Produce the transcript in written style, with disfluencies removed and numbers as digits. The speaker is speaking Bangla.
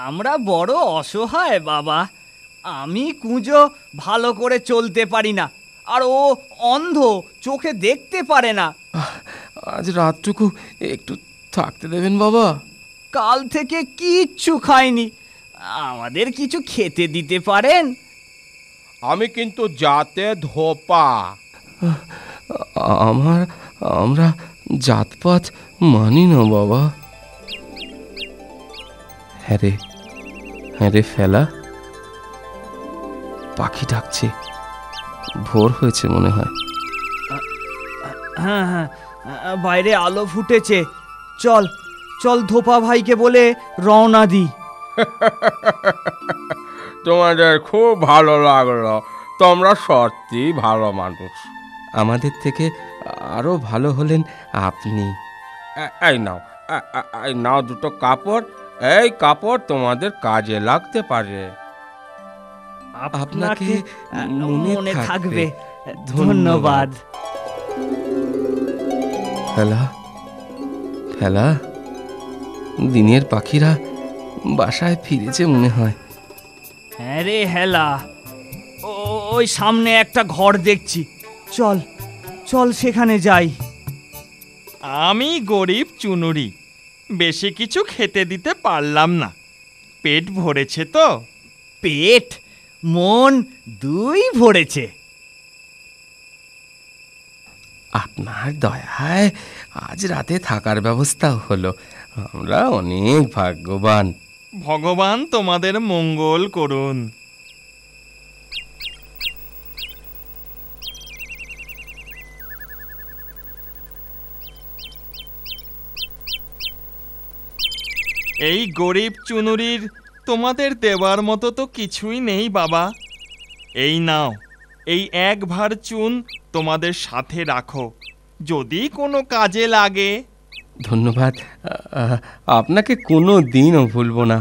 আমরা বড় অসহায় বাবা। আমি কুঁজো ভালো করে চলতে পারি না, আর ও অন্ধ, চোখে দেখতে পারে না। আজ রাতটুকু একটু থাকতে দেবেন বাবা? কাল থেকে কিচ্ছু খাইনি, আমাদের কিছু খেতে দিতে পারেন? আমি কিন্তু জাতে ধোপা। আমরা জাতপাত মানি না বাবা। হ্যাঁ রে ফেলা, পাখি ডাকছে, ভোর হয়েছে মনে হয়। হ্যাঁ হ্যাঁ, বাইরে আলো ফুটেছে। চল চল, ধোপা ভাইকে বলে রওনা দি। তোমাদের খুব ভালো লাগলো, তোমরা সত্যি ভালো মানুষ। আমাদের থেকে আরো ভালো হলেন আপনি। এই নাও, এই নাও দুটো কাপড়। এই কাপড় তোমাদের কাজে লাগতে পারে। আপনাকে মনে থাকবে, ধন্যবাদ। ধন্যবাদ। ফেলা, দিনের পাখিরা বাসায় ফিরেছে মনে হয়। হ্যাঁ রে হেলা, ওই সামনে একটা ঘর দেখছি, চল চল সেখানে যাই। আমি গরিব চুনুরি, বেশি কিছু খেতে দিতে পারলাম না। পেট ভরেছে তো? পেট মন দুই ভরেছে। আপনার দয়ায় আজ রাতে থাকার ব্যবস্থা হলো, আমরা অনেক ভাগ্যবান। ভগবান তোমাদের মঙ্গল করুন। এই গরিব চুনুরির তোমাদের দেওয়ার মতো তো কিছুই নেই বাবা। এই নাও, এই এক ভার চুন তোমাদের সাথে রাখো, যদি কোনো কাজে লাগে। ধন্যবাদ, আপনাকে কোনো দিনও ভুলব না।